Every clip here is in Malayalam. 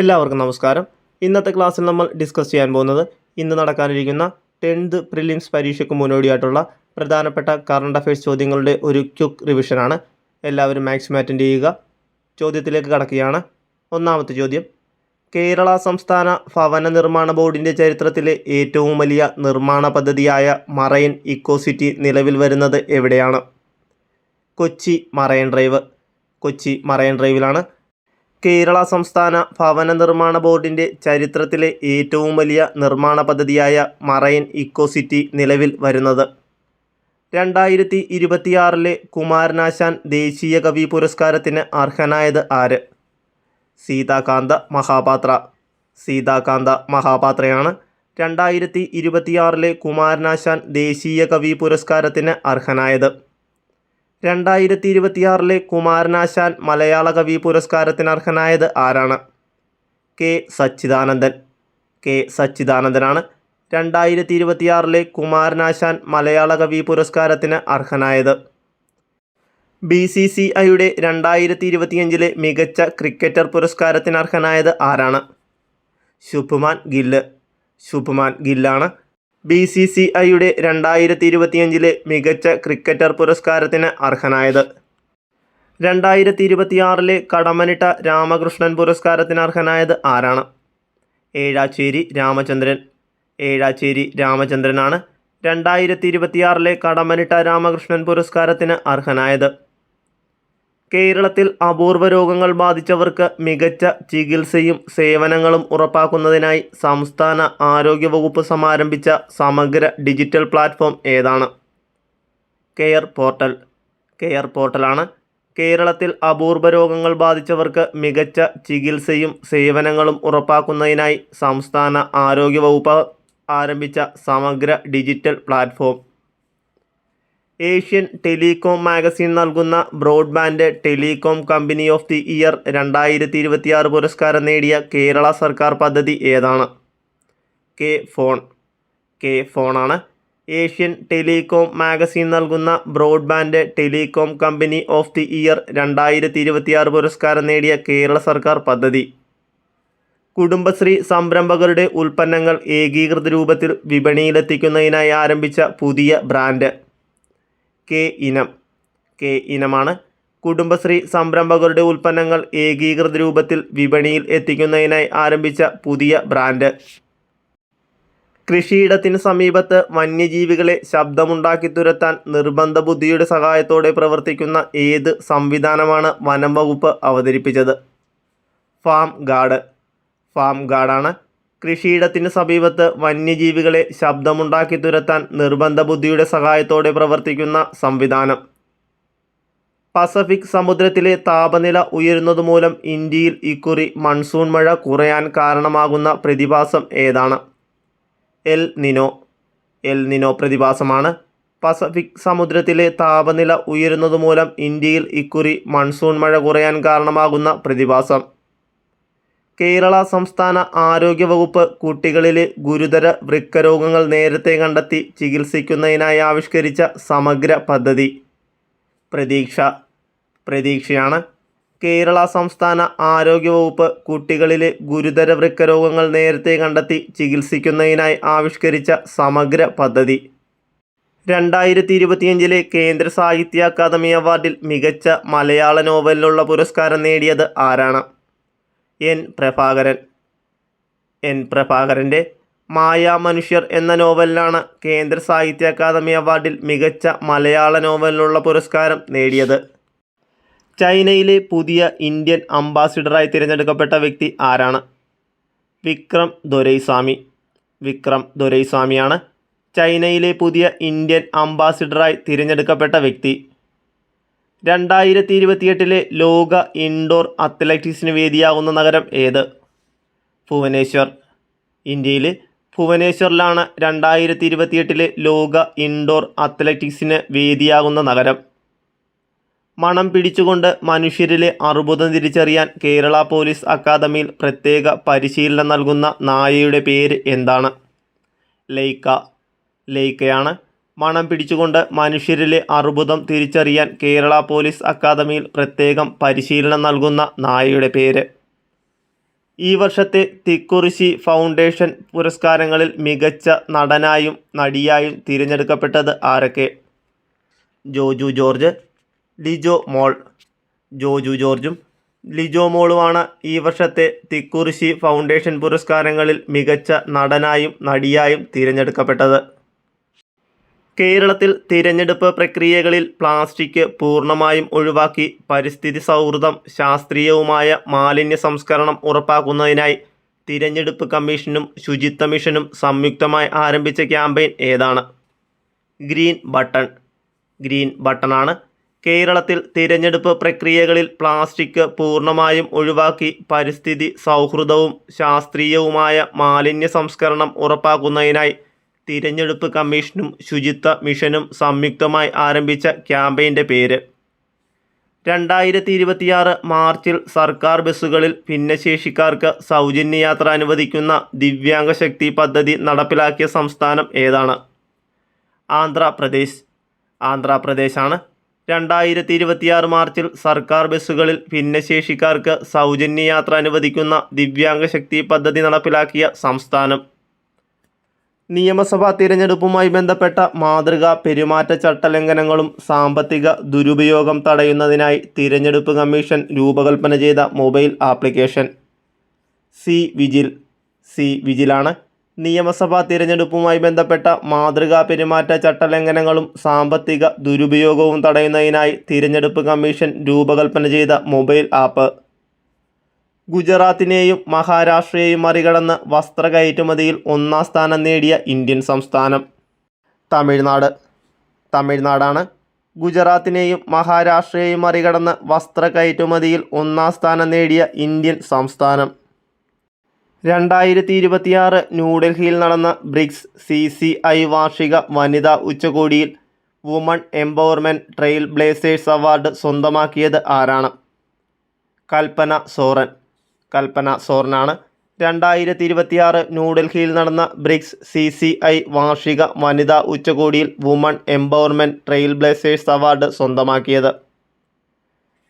എല്ലാവർക്കും നമസ്കാരം. ഇന്നത്തെ ക്ലാസ്സിൽ നമ്മൾ ഡിസ്കസ് ചെയ്യാൻ പോകുന്നത് ഇന്ന് നടക്കാനിരിക്കുന്ന 10th പ്രിലിംസ് പരീക്ഷയ്ക്ക് മുന്നോടിയായിട്ടുള്ള പ്രധാനപ്പെട്ട കറണ്ട് അഫയേഴ്സ് ചോദ്യങ്ങളുടെ ഒരു ക്വിക്ക് റിവിഷനാണ്. എല്ലാവരും മാക്സിമം അറ്റൻഡ് ചെയ്യുക. ചോദ്യത്തിലേക്ക് കടക്കുകയാണ്. ഒന്നാമത്തെ ചോദ്യം, കേരള സംസ്ഥാന ഭവന നിർമ്മാണ ബോർഡിൻ്റെ ചരിത്രത്തിലെ ഏറ്റവും വലിയ നിർമ്മാണ പദ്ധതിയായ മറൈൻ ഇക്കോ സിറ്റി നിലവിൽ വരുന്നത് എവിടെയാണ്? Kochi marine drive. Kochi marine ഡ്രൈവിലാണ് കേരള സംസ്ഥാന ഭവന നിർമ്മാണ ബോർഡിൻ്റെ ചരിത്രത്തിലെ ഏറ്റവും വലിയ നിർമ്മാണ പദ്ധതിയായ മറൈൻ ഇക്കോ സിറ്റി നിലവിൽ വരുന്നത്. 2026 കുമാരനാശാൻ ദേശീയ കവി പുരസ്കാരത്തിന് അർഹനായത് ആര്? സീതാകാന്ത മഹാപാത്ര. സീതാകാന്ത മഹാപാത്രയാണ് 2026 കുമാരനാശാൻ ദേശീയ കവി പുരസ്കാരത്തിന് അർഹനായത്. 2026 കുമാരനാശാൻ മലയാള കവി പുരസ്കാരത്തിന് അർഹനായത് ആരാണ്? കെ സച്ചിദാനന്ദൻ. കെ സച്ചിദാനന്ദനാണ് 2026 കുമാരനാശാൻ മലയാള കവി പുരസ്കാരത്തിന് അർഹനായത്. BCCIയുടെ 2025 മികച്ച ക്രിക്കറ്റർ പുരസ്കാരത്തിന് അർഹനായത് ആരാണ്? ശുഭ്മാൻ ഗില്ല്. ശുഭ്മാൻ ഗില്ലാണ് BCCIയുടെ 2025 മികച്ച ക്രിക്കറ്റർ പുരസ്കാരത്തിന് അർഹനായത്. 2026 കടമ്മനിട്ട രാമകൃഷ്ണൻ പുരസ്കാരത്തിന് അർഹനായത് ആരാണ്? ഏഴാച്ചേരി രാമചന്ദ്രൻ. ഏഴാച്ചേരി രാമചന്ദ്രനാണ് 2026 കടമ്മനിട്ട രാമകൃഷ്ണൻ പുരസ്കാരത്തിന് അർഹനായത്. കേരളത്തിൽ അപൂർവ രോഗങ്ങൾ ബാധിച്ചവർക്ക് മികച്ച ചികിത്സയും സേവനങ്ങളും ഉറപ്പാക്കുന്നതിനായി സംസ്ഥാന ആരോഗ്യവകുപ്പ് സമാരംഭിച്ച സമഗ്ര ഡിജിറ്റൽ പ്ലാറ്റ്ഫോം ഏതാണ്? Care portal. കെയർ പോർട്ടലാണ് കേരളത്തിൽ അപൂർവ രോഗങ്ങൾ ബാധിച്ചവർക്ക് മികച്ച ചികിത്സയും സേവനങ്ങളും ഉറപ്പാക്കുന്നതിനായി സംസ്ഥാന ആരോഗ്യവകുപ്പ് ആരംഭിച്ച സമഗ്ര digital platform. Asian telecom magazine നൽകുന്ന broadband telecom company of the year 2026 പുരസ്കാരം നേടിയ കേരള സർക്കാർ പദ്ധതി ഏതാണ്? K FON. കെ ഫോണാണ് ഏഷ്യൻ ടെലികോം മാഗസിൻ നൽകുന്ന broadband telecom company of the year 2026 പുരസ്കാരം നേടിയ കേരള സർക്കാർ പദ്ധതി. കുടുംബശ്രീ സംരംഭകരുടെ ഉൽപ്പന്നങ്ങൾ ഏകീകൃത രൂപത്തിൽ വിപണിയിലെത്തിക്കുന്നതിനായി ആരംഭിച്ച പുതിയ ബ്രാൻഡ്. കെ ഇനം. കെ ഇനമാണ് കുടുംബശ്രീ സംരംഭകരുടെ ഉൽപ്പന്നങ്ങൾ ഏകീകൃത രൂപത്തിൽ വിപണിയിൽ എത്തിക്കുന്നതിനായി ആരംഭിച്ച പുതിയ ബ്രാൻഡ്. കൃഷിയിടത്തിന് സമീപത്ത് വന്യജീവികളെ ശബ്ദമുണ്ടാക്കി തുരത്താൻ നിർബന്ധ ബുദ്ധിയുടെ സഹായത്തോടെ പ്രവർത്തിക്കുന്ന ഏത് സംവിധാനമാണ് വനം വകുപ്പ് അവതരിപ്പിച്ചത്? Farm guard. ഫാം ഗാർഡാണ് കൃഷിയിടത്തിന് സമീപത്ത് വന്യജീവികളെ ശബ്ദമുണ്ടാക്കി തുരത്താൻ നിർബന്ധ ബുദ്ധിയുടെ സഹായത്തോടെ പ്രവർത്തിക്കുന്ന സംവിധാനം. പസഫിക് സമുദ്രത്തിലെ താപനില ഉയരുന്നതുമൂലം ഇന്ത്യയിൽ ഇക്കുറി മൺസൂൺ മഴ കുറയാൻ കാരണമാകുന്ന പ്രതിഭാസം ഏതാണ്? El Nino. എൽ നിനോ പ്രതിഭാസമാണ് പസഫിക് സമുദ്രത്തിലെ താപനില ഉയരുന്നതുമൂലം ഇന്ത്യയിൽ ഇക്കുറി മൺസൂൺ മഴ കുറയാൻ കാരണമാകുന്ന പ്രതിഭാസം. കേരള സംസ്ഥാന ആരോഗ്യവകുപ്പ് കുട്ടികളിലെ ഗുരുതര വൃക്കരോഗങ്ങൾ നേരത്തെ കണ്ടെത്തി ചികിത്സിക്കുന്നതിനായി ആവിഷ്കരിച്ച സമഗ്ര പദ്ധതി. പ്രതീക്ഷ. പ്രതീക്ഷയാണ് കേരള സംസ്ഥാന ആരോഗ്യവകുപ്പ് കുട്ടികളിലെ ഗുരുതര വൃക്കരോഗങ്ങൾ നേരത്തെ കണ്ടെത്തി ചികിത്സിക്കുന്നതിനായി ആവിഷ്കരിച്ച സമഗ്ര പദ്ധതി. 2025 കേന്ദ്ര സാഹിത്യ അക്കാദമി അവാർഡിൽ മികച്ച മലയാള നോവലിനുള്ള പുരസ്കാരം നേടിയത് ആരാണ്? എൻ പ്രഭാകരൻ. എൻ പ്രഭാകരൻ്റെ മായാമനുഷ്യർ എന്ന നോവലിനാണ് കേന്ദ്ര സാഹിത്യ അക്കാദമി അവാർഡിൽ മികച്ച മലയാള നോവലിനുള്ള പുരസ്കാരം നേടിയത്. ചൈനയിലെ പുതിയ ഇന്ത്യൻ അംബാസിഡറായി തിരഞ്ഞെടുക്കപ്പെട്ട വ്യക്തി ആരാണ്? വിക്രം ദൊരൈസ്വാമി. വിക്രം ദൊരൈസ്വാമിയാണ് ചൈനയിലെ പുതിയ ഇന്ത്യൻ അംബാസിഡറായി തിരഞ്ഞെടുക്കപ്പെട്ട വ്യക്തി. 2028 ലോക ഇൻഡോർ അത്ലറ്റിക്സിന് വേദിയാകുന്ന നഗരം ഏത്? ഭുവനേശ്വർ. ഇന്ത്യയിൽ ഭുവനേശ്വറിലാണ് 2028 ലോക ഇൻഡോർ അത്ലറ്റിക്സിന് വേദിയാകുന്ന നഗരം. മണം പിടിച്ചുകൊണ്ട് മനുഷ്യരിലെ അർബുദം തിരിച്ചറിയാൻ കേരള പോലീസ് അക്കാദമിയിൽ പ്രത്യേക പരിശീലനം നൽകുന്ന നായയുടെ പേര് എന്താണ്? ലൈക്ക. ലൈക്കയാണ് മണം പിടിച്ചുകൊണ്ട് മനുഷ്യരിലെ അർബുദം തിരിച്ചറിയാൻ കേരള പോലീസ് അക്കാദമിയിൽ പ്രത്യേകം പരിശീലനം നൽകുന്ന നായയുടെ പേര്. ഈ വർഷത്തെ തിക്കുറിശ്ശി ഫൗണ്ടേഷൻ പുരസ്കാരങ്ങളിൽ മികച്ച നടനായും നടിയായും തിരഞ്ഞെടുക്കപ്പെട്ടത് ആരൊക്കെ? ജോജു ജോർജ്, ലിജോ മോൾ. ജോജു ജോർജും ലിജോ മോളുമാണ് ഈ വർഷത്തെ തിക്കുറിശ്ശി ഫൗണ്ടേഷൻ പുരസ്കാരങ്ങളിൽ മികച്ച നടനായും നടിയായും തിരഞ്ഞെടുക്കപ്പെട്ടത്. കേരളത്തിൽ തിരഞ്ഞെടുപ്പ് പ്രക്രിയകളിൽ പ്ലാസ്റ്റിക് പൂർണ്ണമായും ഒഴിവാക്കി പരിസ്ഥിതി സൗഹൃദം ശാസ്ത്രീയവുമായ മാലിന്യ സംസ്കരണം ഉറപ്പാക്കുന്നതിനായി തിരഞ്ഞെടുപ്പ് കമ്മീഷനും ശുചിത്വ മിഷനും സംയുക്തമായി ആരംഭിച്ച ക്യാമ്പയിൻ ഏതാണ്? Green button. ഗ്രീൻ ബട്ടണാണ് കേരളത്തിൽ തിരഞ്ഞെടുപ്പ് പ്രക്രിയകളിൽ പ്ലാസ്റ്റിക് പൂർണ്ണമായും ഒഴിവാക്കി പരിസ്ഥിതി സൗഹൃദവും ശാസ്ത്രീയവുമായ മാലിന്യ സംസ്കരണം ഉറപ്പാക്കുന്നതിനായി തിരഞ്ഞെടുപ്പ് കമ്മീഷനും ശുചിത്വ മിഷനും സംയുക്തമായി ആരംഭിച്ച ക്യാമ്പയിൻ്റെ പേര്. 2026 മാർച്ചിൽ സർക്കാർ ബസ്സുകളിൽ ഭിന്നശേഷിക്കാർക്ക് സൗജന്യ യാത്ര അനുവദിക്കുന്ന ദിവ്യാംഗ ശക്തി പദ്ധതി നടപ്പിലാക്കിയ സംസ്ഥാനം ഏതാണ്? ആന്ധ്രാപ്രദേശ്. ആന്ധ്രാപ്രദേശാണ് 2026 മാർച്ചിൽ സർക്കാർ ബസ്സുകളിൽ ഭിന്നശേഷിക്കാർക്ക് സൗജന്യ യാത്ര അനുവദിക്കുന്ന ദിവ്യാംഗ ശക്തി പദ്ധതി നടപ്പിലാക്കിയ സംസ്ഥാനം. നിയമസഭാ തിരഞ്ഞെടുപ്പുമായി ബന്ധപ്പെട്ട മാതൃകാ പെരുമാറ്റച്ചട്ട ലംഘനങ്ങളും സാമ്പത്തിക ദുരുപയോഗം തടയുന്നതിനായി തിരഞ്ഞെടുപ്പ് കമ്മീഷൻ രൂപകൽപ്പന ചെയ്ത mobile application. C vigil. C വിജിലാണ് നിയമസഭാ തിരഞ്ഞെടുപ്പുമായി ബന്ധപ്പെട്ട മാതൃകാ പെരുമാറ്റച്ചട്ട ലംഘനങ്ങളും സാമ്പത്തിക ദുരുപയോഗവും തടയുന്നതിനായി തിരഞ്ഞെടുപ്പ് കമ്മീഷൻ രൂപകൽപ്പന ചെയ്ത മൊബൈൽ ആപ്പ്. ഗുജറാത്തിനെയും മഹാരാഷ്ട്രയെയും മറികടന്ന് വസ്ത്ര കയറ്റുമതിയിൽ 1ാം സ്ഥാനം നേടിയ ഇന്ത്യൻ സംസ്ഥാനം. തമിഴ്നാട്. തമിഴ്നാടാണ് ഗുജറാത്തിനെയും മഹാരാഷ്ട്രയെയും മറികടന്ന് വസ്ത്ര കയറ്റുമതിയിൽ 1ാം സ്ഥാനം നേടിയ ഇന്ത്യൻ സംസ്ഥാനം. 2026 ന്യൂഡൽഹിയിൽ നടന്ന ബ്രിക്സ് CCI വാർഷിക വനിതാ ഉച്ചകോടിയിൽ woman empowerment trail blazers award സ്വന്തമാക്കിയത് ആരാണ്? കൽപ്പന സോറൻ. കൽപ്പന സോറനാണ് 2026 ന്യൂഡൽഹിയിൽ നടന്ന ബ്രിക്സ് CCI വാർഷിക വനിതാ ഉച്ചകോടിയിൽ woman empowerment trail blazers award സ്വന്തമാക്കിയത്.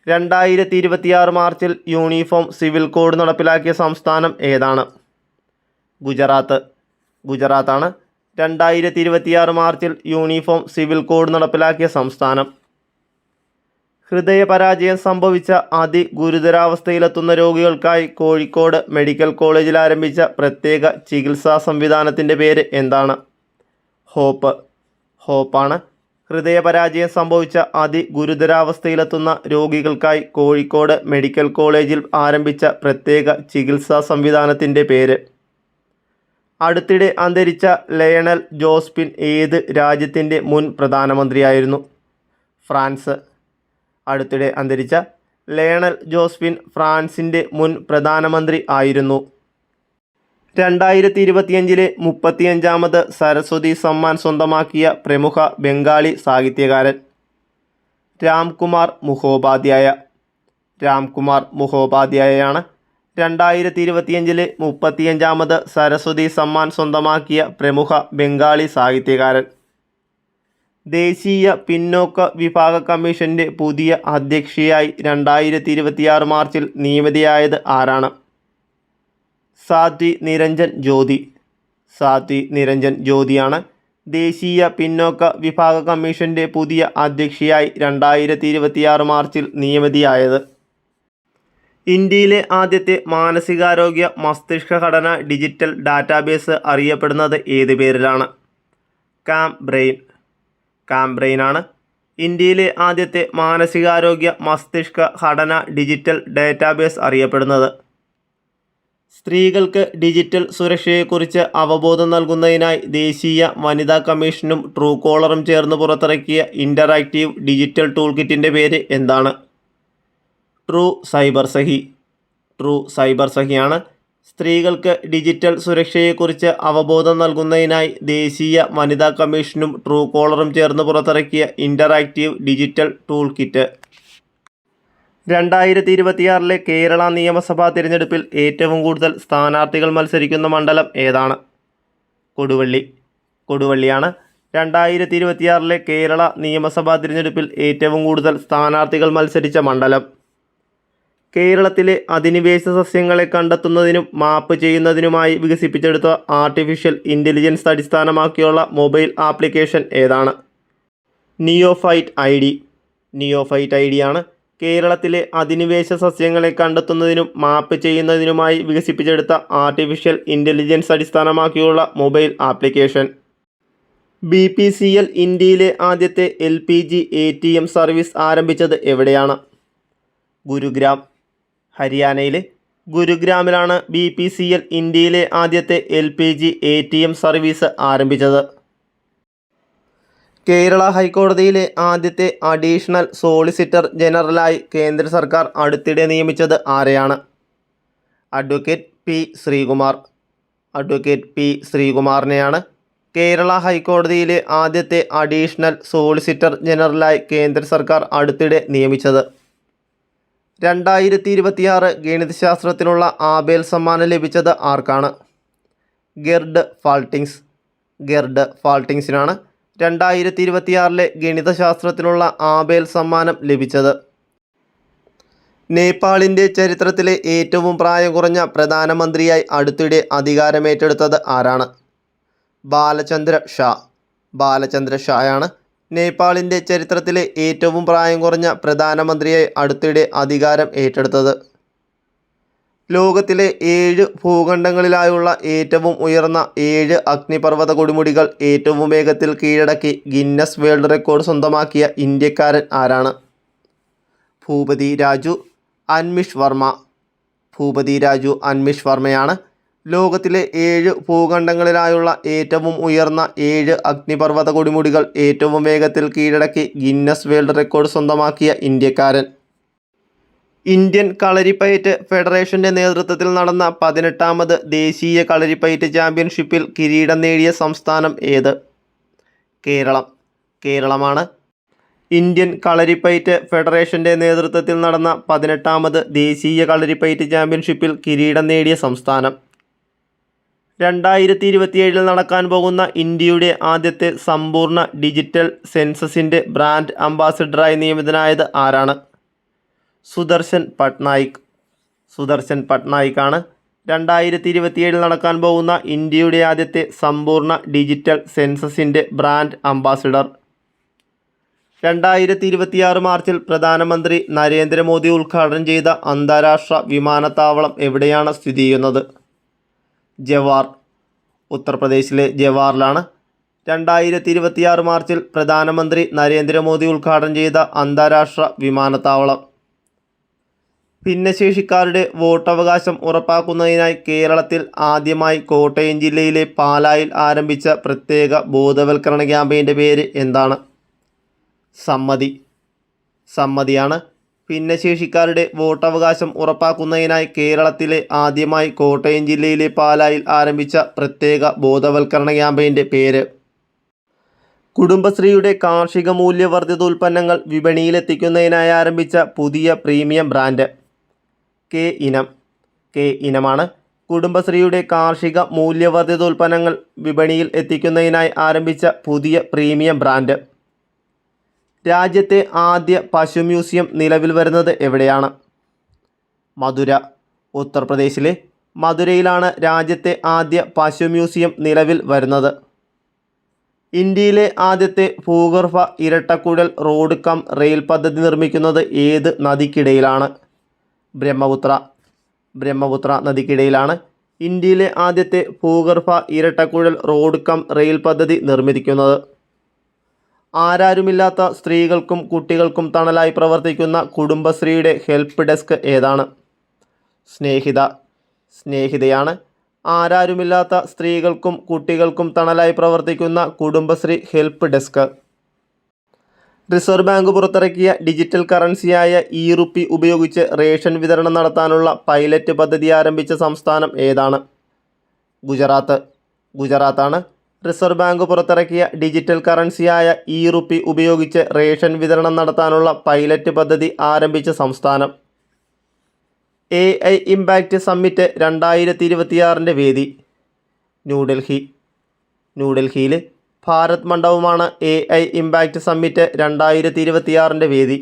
2026 മാർച്ചിൽ യൂണിഫോം സിവിൽ കോഡ് നടപ്പിലാക്കിയ സംസ്ഥാനം ഏതാണ്? ഗുജറാത്ത്. ഗുജറാത്താണ് 2026 മാർച്ചിൽ യൂണിഫോം സിവിൽ കോഡ് നടപ്പിലാക്കിയ സംസ്ഥാനം. ഹൃദയപരാജയം സംഭവിച്ച അതിഗുരുതരാവസ്ഥയിലെത്തുന്ന രോഗികൾക്കായി കോഴിക്കോട് മെഡിക്കൽ കോളേജിൽ ആരംഭിച്ച പ്രത്യേക ചികിത്സാ സംവിധാനത്തിൻ്റെ പേര് എന്താണ്? ഹോപ്പ്. ഹോപ്പാണ് ഹൃദയപരാജയം സംഭവിച്ച അതിഗുരുതരാവസ്ഥയിലെത്തുന്ന രോഗികൾക്കായി കോഴിക്കോട് മെഡിക്കൽ കോളേജിൽ ആരംഭിച്ച പ്രത്യേക ചികിത്സാ സംവിധാനത്തിൻ്റെ പേര്. അടുത്തിടെ അന്തരിച്ച ലയണൽ ജോസ്പിൻ ഏത് രാജ്യത്തിൻ്റെ മുൻ പ്രധാനമന്ത്രിയായിരുന്നു? ഫ്രാൻസ്. അടുത്തിടെ അന്തരിച്ച ലയണൽ ജോസ്പിൻ ഫ്രാൻസിൻ്റെ മുൻ പ്രധാനമന്ത്രി ആയിരുന്നു. 2025 35ാമത് സരസ്വതി സമ്മാൻ സ്വന്തമാക്കിയ പ്രമുഖ ബംഗാളി സാഹിത്യകാരൻ. രാംകുമാർ മുഖോപാധ്യായ. രാംകുമാർ മുഖോപാധ്യായയാണ് 2025 35ാമത് സരസ്വതി സമ്മാൻ സ്വന്തമാക്കിയ പ്രമുഖ ബംഗാളി സാഹിത്യകാരൻ. ദേശീയ പിന്നോക്ക വിഭാഗ കമ്മീഷൻ്റെ പുതിയ അധ്യക്ഷയായി 2026 മാർച്ചിൽ നിയമിതയായത് ആരാണ്? സാധ്വി നിരഞ്ജൻ ജ്യോതി. സാധ്വി നിരഞ്ജൻ ജ്യോതിയാണ് ദേശീയ പിന്നോക്ക വിഭാഗ കമ്മീഷൻ്റെ പുതിയ അധ്യക്ഷയായി 2026 മാർച്ചിൽ നിയമിതയായത്. ഇന്ത്യയിലെ ആദ്യത്തെ മാനസികാരോഗ്യ മസ്തിഷ്ക ഘടന ഡിജിറ്റൽ ഡാറ്റാബേസ് അറിയപ്പെടുന്നത് ഏത് പേരിലാണ്? Calm brain. കാം ബ്രെയിനാണ് ഇന്ത്യയിലെ ആദ്യത്തെ മാനസികാരോഗ്യ മസ്തിഷ്ക ഘടന ഡിജിറ്റൽ ഡാറ്റാബേസ് അറിയപ്പെടുന്നത്. സ്ത്രീകൾക്ക് ഡിജിറ്റൽ സുരക്ഷയെക്കുറിച്ച് അവബോധം നൽകുന്നതിനായി ദേശീയ വനിതാ കമ്മീഷനും ട്രൂകോളറും ചേർന്ന് പുറത്തിറക്കിയ ഇൻ്ററാക്റ്റീവ് ഡിജിറ്റൽ ടൂൾ കിറ്റിൻ്റെ പേര് എന്താണ്? ട്രൂ സൈബർ സഹി. ട്രൂ സൈബർ സഹിയാണ് സ്ത്രീകൾക്ക് ഡിജിറ്റൽ സുരക്ഷയെക്കുറിച്ച് അവബോധം നൽകുന്നതിനായി ദേശീയ വനിതാ കമ്മീഷനും ട്രൂകോളറും ചേർന്ന് പുറത്തിറക്കിയ interactive digital tool kit. 2026 Kerala നിയമസഭാ തിരഞ്ഞെടുപ്പിൽ ഏറ്റവും കൂടുതൽ സ്ഥാനാർത്ഥികൾ മത്സരിക്കുന്ന മണ്ഡലം ഏതാണ്? കൊടുവള്ളി. കൊടുവള്ളിയാണ് 2026 കേരള നിയമസഭാ തിരഞ്ഞെടുപ്പിൽ ഏറ്റവും കൂടുതൽ സ്ഥാനാർത്ഥികൾ മത്സരിച്ച മണ്ഡലം. കേരളത്തിലെ അധിനിവേശ സസ്യങ്ങളെ കണ്ടെത്തുന്നതിനും മാപ്പ് ചെയ്യുന്നതിനുമായി വികസിപ്പിച്ചെടുത്ത ആർട്ടിഫിഷ്യൽ ഇൻ്റലിജൻസ് അടിസ്ഥാനമാക്കിയുള്ള മൊബൈൽ ആപ്ലിക്കേഷൻ ഏതാണ്? Neophyte ID. നിയോഫൈറ്റ് ഐ.ഡിയാണ് കേരളത്തിലെ അധിനിവേശ സസ്യങ്ങളെ കണ്ടെത്തുന്നതിനും മാപ്പ് ചെയ്യുന്നതിനുമായി വികസിപ്പിച്ചെടുത്ത ആർട്ടിഫിഷ്യൽ ഇൻ്റലിജൻസ് അടിസ്ഥാനമാക്കിയുള്ള മൊബൈൽ ആപ്ലിക്കേഷൻ. BPCL ഇന്ത്യയിലെ ആദ്യത്തെ LPG ATM സർവീസ് ആരംഭിച്ചത് എവിടെയാണ്? ഗുരുഗ്രാം. ഹരിയാനയിലെ ഗുരുഗ്രാമിലാണ് BPCL ഇന്ത്യയിലെ ആദ്യത്തെ LPG ATM സർവീസ് ആരംഭിച്ചത്. കേരള ഹൈക്കോടതിയിലെ ആദ്യത്തെ അഡീഷണൽ സോളിസിറ്റർ ജനറലായി കേന്ദ്ര സർക്കാർ അടുത്തിടെ നിയമിച്ചത് ആരെയാണ്? Advocate P. Sreekumar. Advocate P. ശ്രീകുമാറിനെയാണ് കേരള ഹൈക്കോടതിയിലെ ആദ്യത്തെ അഡീഷണൽ സോളിസിറ്റർ ജനറലായി കേന്ദ്ര സർക്കാർ അടുത്തിടെ നിയമിച്ചത്. 2026 ഗണിതശാസ്ത്രത്തിനുള്ള ആബേൽ സമ്മാനം ലഭിച്ചത് ആർക്കാണ്? ഗെർഡ് ഫാൾട്ടിങ്സ്. ഗെർഡ് ഫാൾട്ടിങ്സിനാണ് 2026 ഗണിതശാസ്ത്രത്തിനുള്ള ആബേൽ സമ്മാനം ലഭിച്ചത്. നേപ്പാളിൻ്റെ ചരിത്രത്തിലെ ഏറ്റവും പ്രായം കുറഞ്ഞ പ്രധാനമന്ത്രിയായി അടുത്തിടെ അധികാരമേറ്റെടുത്തത് ആരാണ്? ബാലചന്ദ്ര ഷാ. ബാലചന്ദ്ര ഷായാണ് നേപ്പാളിൻ്റെ ചരിത്രത്തിലെ ഏറ്റവും പ്രായം കുറഞ്ഞ പ്രധാനമന്ത്രിയായി അടുത്തിടെ അധികാരം ഏറ്റെടുത്തത്. ലോകത്തിലെ 7 ഭൂഖണ്ഡങ്ങളിലായുള്ള ഏറ്റവും ഉയർന്ന 7 അഗ്നിപർവ്വത കൊടുമുടികൾ ഏറ്റവും വേഗത്തിൽ കീഴടക്കി ഗിന്നസ് വേൾഡ് റെക്കോർഡ് സ്വന്തമാക്കിയ ഇന്ത്യക്കാരൻ ആരാണ്? ഭൂപതി രാജു അൻമിഷ് വർമ്മ. ഭൂപതി രാജു അൻമിഷ് വർമ്മയാണ് ലോകത്തിലെ 7 ഭൂഖണ്ഡങ്ങളിലായുള്ള ഏറ്റവും ഉയർന്ന 7 അഗ്നിപർവ്വത കൊടുമുടികൾ ഏറ്റവും വേഗത്തിൽ കീഴടക്കി ഗിന്നസ് വേൾഡ് റെക്കോർഡ് സ്വന്തമാക്കിയ ഇന്ത്യക്കാരൻ. ഇന്ത്യൻ കളരിപ്പയറ്റ് ഫെഡറേഷൻ്റെ നേതൃത്വത്തിൽ നടന്ന 18ാമത് ദേശീയ കളരിപ്പയറ്റ് ചാമ്പ്യൻഷിപ്പിൽ കിരീടം നേടിയ സംസ്ഥാനം ഏത്? കേരളം. കേരളമാണ് ഇന്ത്യൻ കളരിപ്പയറ്റ് ഫെഡറേഷൻ്റെ നേതൃത്വത്തിൽ നടന്ന 18ാമത് ദേശീയ കളരിപ്പയറ്റ് ചാമ്പ്യൻഷിപ്പിൽ കിരീടം നേടിയ സംസ്ഥാനം. 2027 നടക്കാൻ പോകുന്ന ഇന്ത്യയുടെ ആദ്യത്തെ സമ്പൂർണ്ണ ഡിജിറ്റൽ സെൻസസിൻ്റെ ബ്രാൻഡ് അംബാസിഡറായി നിയമിതനായത് ആരാണ്? സുദർശൻ പട്നായിക്. സുദർശൻ പട്നായിക്കാണ് 2027 നടക്കാൻ പോകുന്ന ഇന്ത്യയുടെ ആദ്യത്തെ സമ്പൂർണ്ണ ഡിജിറ്റൽ സെൻസസിൻ്റെ ബ്രാൻഡ് അംബാസിഡർ. 2026 മാർച്ചിൽ പ്രധാനമന്ത്രി നരേന്ദ്രമോദി ഉദ്ഘാടനം ചെയ്ത അന്താരാഷ്ട്ര വിമാനത്താവളം എവിടെയാണ് സ്ഥിതി ചെയ്യുന്നത്? ജവാർ. ഉത്തർപ്രദേശിലെ ജവാറിലാണ് 2026 മാർച്ചിൽ പ്രധാനമന്ത്രി നരേന്ദ്രമോദി ഉദ്ഘാടനം ചെയ്ത അന്താരാഷ്ട്ര വിമാനത്താവളം. ഭിന്നശേഷിക്കാരുടെ വോട്ടവകാശം ഉറപ്പാക്കുന്നതിനായി കേരളത്തിൽ ആദ്യമായി കോട്ടയം ജില്ലയിലെ പാലായിൽ ആരംഭിച്ച പ്രത്യേക ബോധവൽക്കരണ ക്യാമ്പയിൻ്റെ പേര് എന്താണ്? സമ്മതി. സമ്മതിയാണ് ഭിന്നശേഷിക്കാരുടെ വോട്ടവകാശം ഉറപ്പാക്കുന്നതിനായി കേരളത്തിലെ ആദ്യമായി കോട്ടയം ജില്ലയിലെ പാലായിൽ ആരംഭിച്ച പ്രത്യേക ബോധവൽക്കരണ ക്യാമ്പയിൻ്റെ പേര്. കുടുംബശ്രീയുടെ കാർഷിക മൂല്യവർദ്ധിത ഉൽപ്പന്നങ്ങൾ വിപണിയിലെത്തിക്കുന്നതിനായി ആരംഭിച്ച പുതിയ പ്രീമിയം ബ്രാൻഡ്. കെ ഇനം. കെ ഇനമാണ് കുടുംബശ്രീയുടെ കാർഷിക മൂല്യവർദ്ധിത ഉൽപ്പന്നങ്ങൾ വിപണിയിൽ എത്തിക്കുന്നതിനായി ആരംഭിച്ച പുതിയ പ്രീമിയം ബ്രാൻഡ്. രാജ്യത്തെ ആദ്യ പശു മ്യൂസിയം നിലവിൽ വരുന്നത് എവിടെയാണ്? മധുര. ഉത്തർപ്രദേശിലെ മധുരയിലാണ് രാജ്യത്തെ ആദ്യ പശു മ്യൂസിയം നിലവിൽ വരുന്നത്. ഇന്ത്യയിലെ ആദ്യത്തെ ഭൂഗർഭ ഇരട്ടക്കുഴൽ റോഡ് കം റെയിൽ പദ്ധതി നിർമ്മിക്കുന്നത് ഏത് നദിക്കിടയിലാണ്? ബ്രഹ്മപുത്ര. ബ്രഹ്മപുത്ര നദിക്കിടയിലാണ് ഇന്ത്യയിലെ ആദ്യത്തെ ഭൂഗർഭ ഇരട്ടക്കുഴൽ റോഡ് കം റെയിൽ പദ്ധതി നിർമ്മിക്കുന്നത്. ആരാരുമില്ലാത്ത സ്ത്രീകൾക്കും കുട്ടികൾക്കും തണലായി പ്രവർത്തിക്കുന്ന കുടുംബശ്രീയുടെ ഹെൽപ്പ് ഡെസ്ക് ഏതാണ്? സ്നേഹിത. സ്നേഹിതയാണ് ആരാരുമില്ലാത്ത സ്ത്രീകൾക്കും കുട്ടികൾക്കും തണലായി പ്രവർത്തിക്കുന്ന Kudumbashree help desk. Reserve bank പുറത്തിറക്കിയ ഡിജിറ്റൽ കറൻസിയായ ഇ-റുപ്പി ഉപയോഗിച്ച് റേഷൻ വിതരണം നടത്താനുള്ള പൈലറ്റ് പദ്ധതി ആരംഭിച്ച സംസ്ഥാനം ഏതാണ്? ഗുജറാത്ത്. ഗുജറാത്താണ് റിസർവ് ബാങ്ക് പുറത്തിറക്കിയ ഡിജിറ്റൽ കറൻസിയായ ഇ-റുപ്പി ഉപയോഗിച്ച് റേഷൻ വിതരണം നടത്താനുള്ള പൈലറ്റ് പദ്ധതി ആരംഭിച്ച സംസ്ഥാനം. AI ഇമ്പാക്റ്റ് സമ്മിറ്റ് 2026 വേദി. ന്യൂഡൽഹി. ന്യൂഡൽഹിയിൽ ഭാരത് മണ്ഡപമാണ് AI ഇമ്പാക്റ്റ് സമ്മിറ്റ് 2026 വേദി.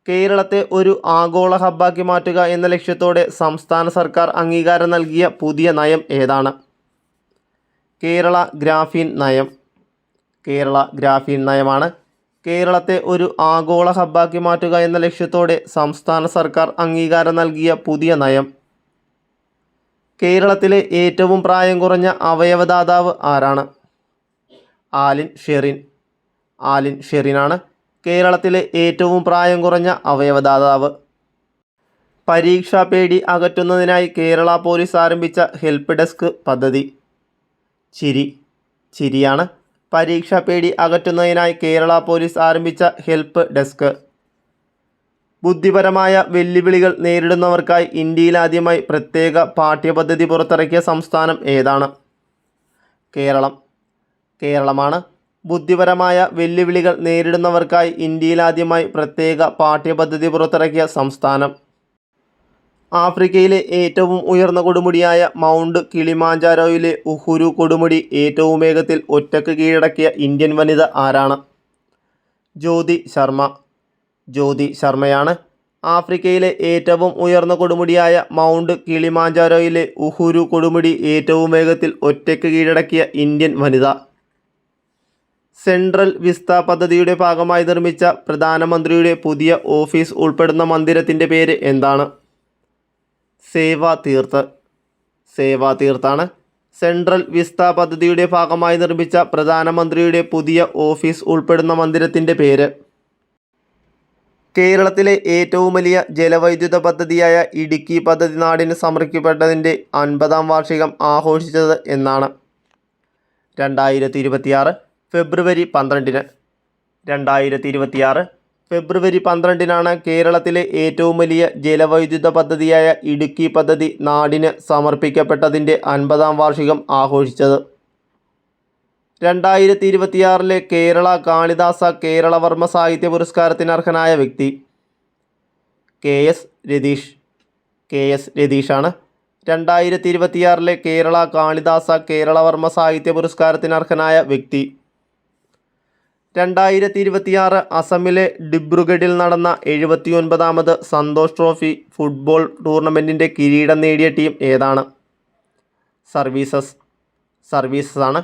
കേരളത്തെ ഒരു ആഗോള ഹബ്ബാക്കി മാറ്റുക എന്ന ലക്ഷ്യത്തോടെ സംസ്ഥാന സർക്കാർ അംഗീകാരം നൽകിയ പുതിയ നയം ഏതാണ്? കേരള ഗ്രാഫീൻ നയം. കേരള ഗ്രാഫീൻ നയമാണ് കേരളത്തെ ഒരു ആഗോള ഹബ്ബാക്കി മാറ്റുക എന്ന ലക്ഷ്യത്തോടെ സംസ്ഥാന സർക്കാർ അംഗീകാരം നൽകിയ പുതിയ നയം. കേരളത്തിലെ ഏറ്റവും പ്രായം കുറഞ്ഞ അവയവദാതാവ് ആരാണ്? ആലിൻ ഷെറിൻ. ആലിൻ ഷെറിനാണ് കേരളത്തിലെ ഏറ്റവും പ്രായം കുറഞ്ഞ അവയവദാതാവ്. പരീക്ഷാ പേടി അകറ്റുന്നതിനായി കേരള പോലീസ് ആരംഭിച്ച ഹെൽപ്പ് ഡെസ്ക് പദ്ധതി. ചിരിയാണ് പരീക്ഷാ പേടി അകറ്റുന്നതിനായി കേരള പോലീസ് ആരംഭിച്ച ഹെൽപ്പ് ഡെസ്ക്. ബുദ്ധിപരമായ വെല്ലുവിളികൾ നേരിടുന്നവർക്കായി ഇന്ത്യയിലാദ്യമായി പ്രത്യേക പാഠ്യപദ്ധതി പുറത്തിറക്കിയ സംസ്ഥാനം ഏതാണ്? കേരളമാണ് ബുദ്ധിപരമായ വെല്ലുവിളികൾ നേരിടുന്നവർക്കായി ഇന്ത്യയിലാദ്യമായി പ്രത്യേക പാഠ്യപദ്ധതി പുറത്തിറക്കിയ സംസ്ഥാനം. ആഫ്രിക്കയിലെ ഏറ്റവും ഉയർന്ന കൊടുമുടിയായ മൗണ്ട് കിളിമാഞ്ചാരോയിലെ ഉഹുരു കൊടുമുടി ഏറ്റവും വേഗത്തിൽ ഒറ്റയ്ക്ക് കീഴടക്കിയ ഇന്ത്യൻ വനിത ആരാണ്? ജ്യോതി ശർമ്മയാണ് ആഫ്രിക്കയിലെ ഏറ്റവും ഉയർന്ന കൊടുമുടിയായ മൗണ്ട് കിളിമാഞ്ചാരോയിലെ ഉഹുരു കൊടുമുടി ഏറ്റവും വേഗത്തിൽ ഒറ്റയ്ക്ക് കീഴടക്കിയ ഇന്ത്യൻ വനിത. സെൻട്രൽ വിസ്ത പദ്ധതിയുടെ ഭാഗമായി നിർമ്മിച്ച പ്രധാനമന്ത്രിയുടെ പുതിയ ഓഫീസ് ഉൾപ്പെടുന്ന മന്ദിരത്തിൻ്റെ പേര് എന്താണ്? സേവാ തീർത്താണ് സെൻട്രൽ വിസ്ത പദ്ധതിയുടെ ഭാഗമായി നിർമ്മിച്ച പ്രധാനമന്ത്രിയുടെ പുതിയ ഓഫീസ് ഉൾപ്പെടുന്ന മന്ദിരത്തിൻ്റെ പേര്. കേരളത്തിലെ ഏറ്റവും വലിയ ജലവൈദ്യുത പദ്ധതിയായ ഇടുക്കി പദ്ധതി നാടിന് സമർപ്പിക്കപ്പെട്ടതിൻ്റെ 50-ാം വാർഷികം ആഘോഷിച്ചത് എന്നാണ്? 2026 ഫെബ്രുവരി 12. 2026 ഫെബ്രുവരി 12 കേരളത്തിലെ ഏറ്റവും വലിയ ജലവൈദ്യുത പദ്ധതിയായ ഇടുക്കി പദ്ധതി നാടിന് സമർപ്പിക്കപ്പെട്ടതിൻ്റെ 50-ാം വാർഷികം ആഘോഷിച്ചത്. 2026 കേരള കാളിദാസ കേരളവർമ്മ സാഹിത്യ പുരസ്കാരത്തിന് അർഹനായ വ്യക്തി. KS രതീഷാണ് 2026 കേരള കാളിദാസ കേരളവർമ്മ സാഹിത്യ പുരസ്കാരത്തിന് അർഹനായ വ്യക്തി. 2026 അസമിലെ ഡിബ്രുഗഡിൽ നടന്ന 79ാമത് സന്തോഷ് ട്രോഫി ഫുട്ബോൾ ടൂർണമെൻറ്റിൻ്റെ കിരീടം നേടിയ ടീം ഏതാണ്? സർവീസസ് ആണ്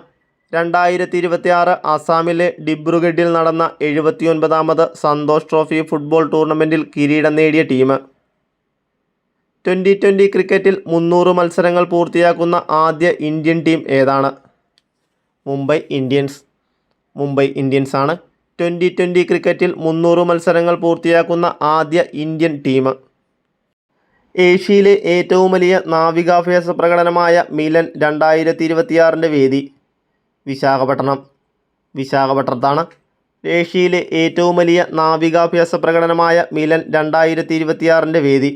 2026 അസാമിലെ ഡിബ്രുഗഡിൽ നടന്ന 79ാമത് സന്തോഷ് ട്രോഫി ഫുട്ബോൾ ടൂർണമെൻറ്റിൽ കിരീടം നേടിയ ടീം. 2020 ക്രിക്കറ്റിൽ 300 മത്സരങ്ങൾ പൂർത്തിയാക്കുന്ന ആദ്യ ഇന്ത്യൻ ടീം ഏതാണ്? മുംബൈ ഇന്ത്യൻസ് ആണ് 2020 ക്രിക്കറ്റിൽ 300 മത്സരങ്ങൾ പൂർത്തിയാക്കുന്ന ആദ്യ ഇന്ത്യൻ ടീം. ഏഷ്യയിലെ ഏറ്റവും വലിയ നാവികാഭ്യാസ പ്രകടനമായ മിലൻ 2026 വേദി. വിശാഖപട്ടണത്താണ് ഏഷ്യയിലെ ഏറ്റവും വലിയ നാവികാഭ്യാസ പ്രകടനമായ മിലൻ 2026 വേദി.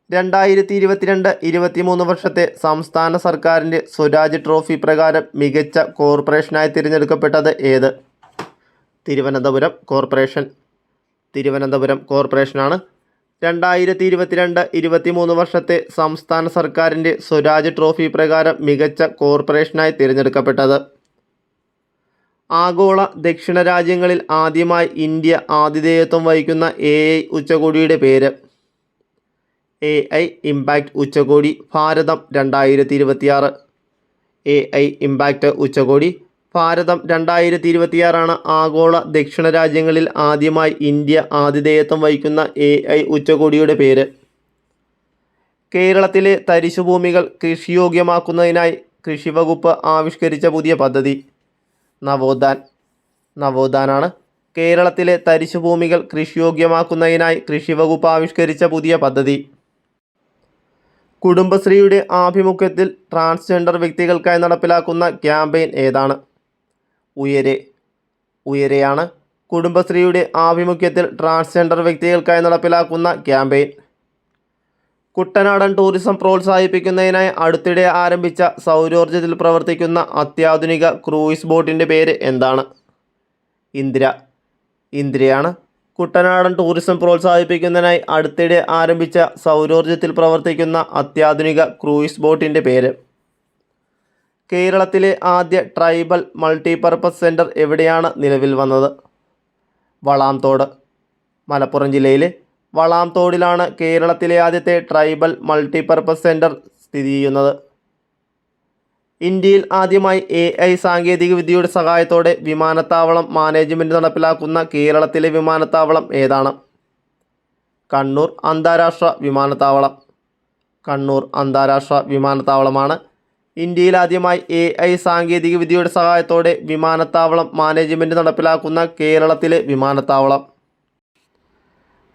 2022-23 വർഷത്തെ സംസ്ഥാന സർക്കാരിൻ്റെ സ്വരാജ് ട്രോഫി പ്രകാരം മികച്ച കോർപ്പറേഷനായി തിരഞ്ഞെടുക്കപ്പെട്ടത് ഏത്? തിരുവനന്തപുരം കോർപ്പറേഷനാണ് 2022-23 വർഷത്തെ സംസ്ഥാന സർക്കാരിൻ്റെ സ്വരാജ് ട്രോഫി പ്രകാരം മികച്ച കോർപ്പറേഷനായി തിരഞ്ഞെടുക്കപ്പെട്ടത്. ആഗോള ദക്ഷിണ രാജ്യങ്ങളിൽ ആദ്യമായി ഇന്ത്യ ആതിഥേയത്വം വഹിക്കുന്ന AI ഉച്ചകോടിയുടെ പേര്? AI ഇമ്പാക്റ്റ് ഉച്ചകോടി ഭാരതം 2026. AI ഇമ്പാക്റ്റ് ഉച്ചകോടി ഭാരതം 2026 ആഗോള ദക്ഷിണ രാജ്യങ്ങളിൽ ആദ്യമായി ഇന്ത്യ ആതിഥേയത്വം വഹിക്കുന്ന AI ഉച്ചകോടിയുടെ പേര്. കേരളത്തിലെ തരിശുഭൂമികൾ കൃഷിയോഗ്യമാക്കുന്നതിനായി കൃഷിവകുപ്പ് ആവിഷ്കരിച്ച പുതിയ പദ്ധതി. നവോത്ഥാനാണ് കേരളത്തിലെ തരിശുഭൂമികൾ കൃഷിയോഗ്യമാക്കുന്നതിനായി കൃഷിവകുപ്പ് ആവിഷ്കരിച്ച പുതിയ പദ്ധതി. കുടുംബശ്രീയുടെ ആഭിമുഖ്യത്തിൽ ട്രാൻസ്ജെൻഡർ വ്യക്തികൾക്കായി നടപ്പിലാക്കുന്ന ക്യാമ്പയിൻ ഏതാണ്? ഉയരെയാണ് കുടുംബശ്രീയുടെ ആഭിമുഖ്യത്തിൽ ട്രാൻസ്ജെൻഡർ വ്യക്തികൾക്കായി നടപ്പിലാക്കുന്ന ക്യാമ്പയിൻ. കുട്ടനാടൻ ടൂറിസം പ്രോത്സാഹിപ്പിക്കുന്നതിനായി അടുത്തിടെ ആരംഭിച്ച സൗരോർജ്ജത്തിൽ പ്രവർത്തിക്കുന്ന അത്യാധുനിക ക്രൂയിസ് ബോട്ടിൻ്റെ പേര് എന്താണ്? ഇന്ദ്രയാണ് കുട്ടനാടൻ ടൂറിസം പ്രോത്സാഹിപ്പിക്കുന്നതിനായി അടുത്തിടെ ആരംഭിച്ച സൗരോർജ്ജത്തിൽ പ്രവർത്തിക്കുന്ന അത്യാധുനിക ക്രൂയിസ് ബോട്ടിൻ്റെ പേര്. കേരളത്തിലെ ആദ്യ ട്രൈബൽ മൾട്ടിപർപ്പസ് സെൻറ്റർ എവിടെയാണ് നിലവിൽ വന്നത്? വളാംതോട് മലപ്പുറം ജില്ലയിലെ വളാംതോടിലാണ് കേരളത്തിലെ ആദ്യത്തെ ട്രൈബൽ മൾട്ടിപർപ്പസ് സെൻറ്റർ സ്ഥിതി ചെയ്യുന്നത്. ഇന്ത്യയിൽ ആദ്യമായി AI സാങ്കേതികവിദ്യയുടെ സഹായത്തോടെ വിമാനത്താവളം മാനേജ്മെൻറ്റ് നടപ്പിലാക്കുന്ന കേരളത്തിലെ വിമാനത്താവളം ഏതാണ്? കണ്ണൂർ അന്താരാഷ്ട്ര വിമാനത്താവളം. കണ്ണൂർ അന്താരാഷ്ട്ര വിമാനത്താവളമാണ് ഇന്ത്യയിൽ ആദ്യമായി AI സാങ്കേതികവിദ്യയുടെ സഹായത്തോടെ വിമാനത്താവളം മാനേജ്മെൻറ്റ് നടപ്പിലാക്കുന്ന കേരളത്തിലെ വിമാനത്താവളം.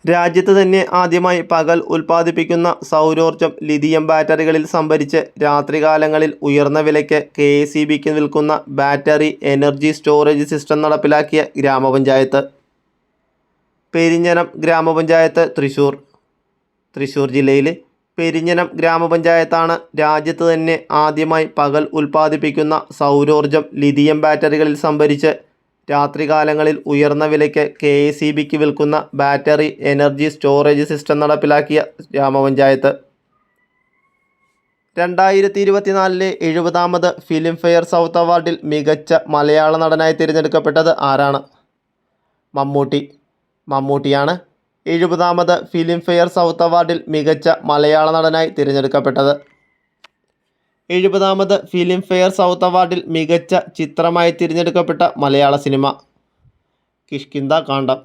രാജ്യത്ത് തന്നെ ആദ്യമായി പകൽ ഉൽപ്പാദിപ്പിക്കുന്ന സൗരോർജ്ജം ലിഥിയം ബാറ്ററികളിൽ സംഭരിച്ച് രാത്രികാലങ്ങളിൽ ഉയർന്ന വിലയ്ക്ക് KSEBക്ക് വിൽക്കുന്ന ബാറ്ററി എനർജി സ്റ്റോറേജ് സിസ്റ്റം നടപ്പിലാക്കിയ ഗ്രാമപഞ്ചായത്ത്. പെരിഞ്ഞനം ഗ്രാമപഞ്ചായത്ത്, തൃശ്ശൂർ. തൃശ്ശൂർ ജില്ലയിലെ പെരിഞ്ഞനം ഗ്രാമപഞ്ചായത്താണ് രാജ്യത്ത് തന്നെ ആദ്യമായി പകൽ ഉൽപ്പാദിപ്പിക്കുന്ന സൗരോർജ്ജം ലിഥിയം ബാറ്ററികളിൽ സംഭരിച്ച് രാത്രികാലങ്ങളിൽ ഉയർന്ന വിലയ്ക്ക് KSEBക്ക് വിൽക്കുന്ന ബാറ്ററി എനർജി സ്റ്റോറേജ് സിസ്റ്റം നടപ്പിലാക്കിയ ഗ്രാമപഞ്ചായത്ത്. 2024 70ാമത് ഫിലിം ഫെയർ സൗത്ത് അവാർഡിൽ മികച്ച മലയാള നടനായി തിരഞ്ഞെടുക്കപ്പെട്ടത് ആരാണ്? മമ്മൂട്ടി. മമ്മൂട്ടിയാണ് 70ാമത് ഫിലിം ഫെയർ സൗത്ത് അവാർഡിൽ മികച്ച മലയാള നടനായി തിരഞ്ഞെടുക്കപ്പെട്ടത്. 70ാമത് ഫിലിം ഫെയർ സൗത്ത് അവാർഡിൽ മികച്ച ചിത്രമായി തിരഞ്ഞെടുക്കപ്പെട്ട മലയാള cinema Kishkindha Kaandam.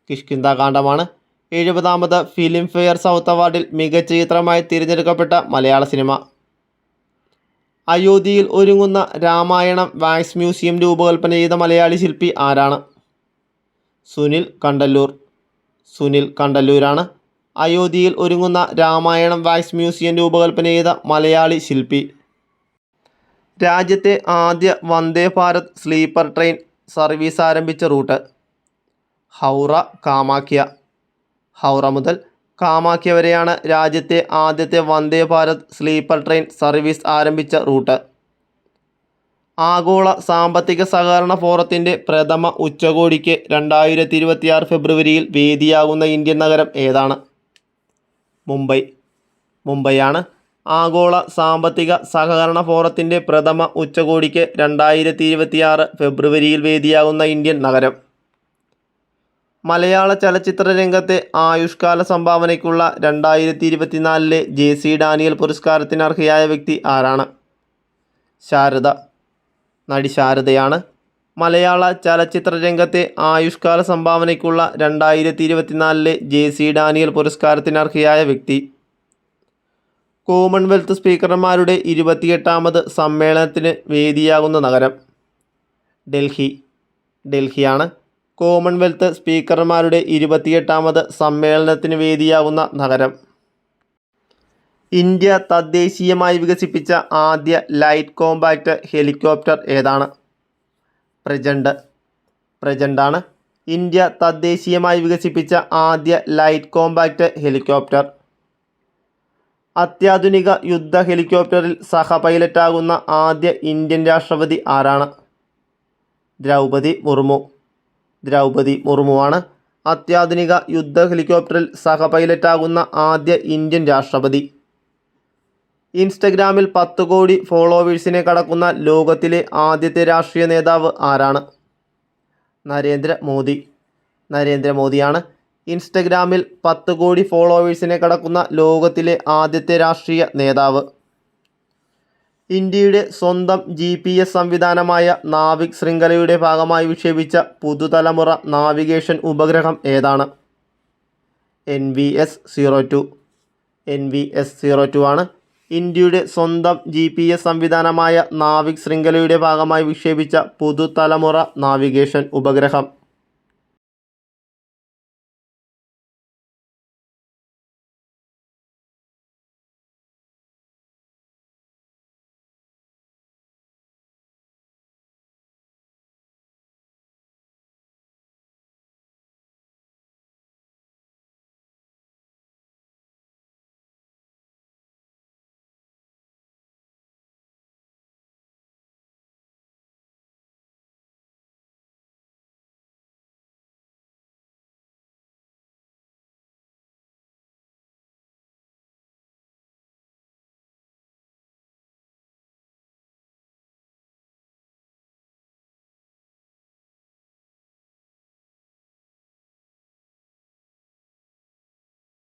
കിഷ്കിന്ധാകാണ്ഡമാണ് 70ാമത് film fair south അവാർഡിൽ മികച്ച ചിത്രമായി തിരഞ്ഞെടുക്കപ്പെട്ട മലയാള സിനിമ. അയോധ്യയിൽ ഒരുങ്ങുന്ന രാമായണം വാക്സ് മ്യൂസിയം രൂപകൽപ്പന ചെയ്ത മലയാളി ശില്പി ആരാണ്? സുനിൽ കണ്ടല്ലൂർ. സുനിൽ കണ്ടല്ലൂരാണ് അയോധ്യയിൽ ഒരുങ്ങുന്ന രാമായണം വാക്സ് മ്യൂസിയം രൂപകൽപ്പന ചെയ്ത മലയാളി ശില്പി. രാജ്യത്തെ ആദ്യ Vande Bharat sleeper train service ആരംഭിച്ച റൂട്ട് ഹൗറ കാമാഖ്യ. ഹൗറ മുതൽ കാമാഖ്യ വരെയാണ് രാജ്യത്തെ ആദ്യത്തെ Vande Bharat sleeper train service ആരംഭിച്ച റൂട്ട്. ആഗോള സാമ്പത്തിക സഹകരണ ഫോറത്തിൻ്റെ പ്രഥമ ഉച്ചകോടിക്ക് 2026 ഫെബ്രുവരിയിൽ വേദിയാകുന്ന ഇന്ത്യൻ നഗരം ഏതാണ്? മുംബൈ. മുംബൈയാണ് ആഗോള സാമ്പത്തിക സഹകരണ ഫോറത്തിൻ്റെ പ്രഥമ ഉച്ചകോടിക്ക് 2026 ഫെബ്രുവരിയിൽ വേദിയാകുന്ന ഇന്ത്യൻ നഗരം. മലയാള ചലച്ചിത്ര രംഗത്തെ ആയുഷ്കാല സംഭാവനയ്ക്കുള്ള 2024 JC ഡാനിയൽ പുരസ്കാരത്തിന് അർഹയായ വ്യക്തി ആരാണ്? ശാരദ. നടി ശാരദയാണ് മലയാള ചലച്ചിത്ര രംഗത്തെ ആയുഷ്കാല സംഭാവനയ്ക്കുള്ള 2024 JC ഡാനിയൽ പുരസ്കാരത്തിന് അർഹയായ വ്യക്തി. കോമൺവെൽത്ത് സ്പീക്കർമാരുടെ 28ാമത് സമ്മേളനത്തിന് വേദിയാകുന്ന നഗരം ഡൽഹി. ഡൽഹിയാണ് കോമൺവെൽത്ത് സ്പീക്കർമാരുടെ 28ാമത് സമ്മേളനത്തിന് വേദിയാകുന്ന നഗരം. ഇന്ത്യ തദ്ദേശീയമായി വികസിപ്പിച്ച ആദ്യ ലൈറ്റ് കോമ്പാക്റ്റ് ഹെലികോപ്റ്റർ ഏതാണ്? പ്രചണ്ഡ്. പ്രചണ്ഡാണ് ഇന്ത്യ തദ്ദേശീയമായി വികസിപ്പിച്ച ആദ്യ ലൈറ്റ് കോമ്പാക്റ്റ് ഹെലികോപ്റ്റർ. അത്യാധുനിക യുദ്ധ ഹെലികോപ്റ്ററിൽ സഹ പൈലറ്റാകുന്ന ആദ്യ ഇന്ത്യൻ രാഷ്ട്രപതി ആരാണ്? ദ്രൗപദി മുർമു. ദ്രൗപദി മുർമുവാണ് അത്യാധുനിക യുദ്ധ ഹെലികോപ്റ്ററിൽ സഹ പൈലറ്റാകുന്ന ആദ്യ ഇന്ത്യൻ രാഷ്ട്രപതി. ഇൻസ്റ്റഗ്രാമിൽ 10 കോടി ഫോളോവേഴ്സിനെ കടക്കുന്ന ലോകത്തിലെ ആദ്യത്തെ രാഷ്ട്രീയ നേതാവ് ആരാണ്? നരേന്ദ്രമോദി. നരേന്ദ്രമോദിയാണ് ഇൻസ്റ്റഗ്രാമിൽ 10 കോടി ഫോളോവേഴ്സിനെ കടക്കുന്ന ലോകത്തിലെ ആദ്യത്തെ രാഷ്ട്രീയ നേതാവ്. ഇന്ത്യയുടെ സ്വന്തം GPS സംവിധാനമായ നാവിക് ശൃംഖലയുടെ ഭാഗമായി വിക്ഷേപിച്ച പുതുതലമുറ നാവിഗേഷൻ ഉപഗ്രഹം ഏതാണ്? NVS-02. NVS-02 ആണ് ഇന്ത്യയുടെ സ്വന്തം GPS സംവിധാനമായ നാവിക് ശൃംഖലയുടെ ഭാഗമായി വിക്ഷേപിച്ച പുതുതലമുറ നാവിഗേഷൻ ഉപഗ്രഹം.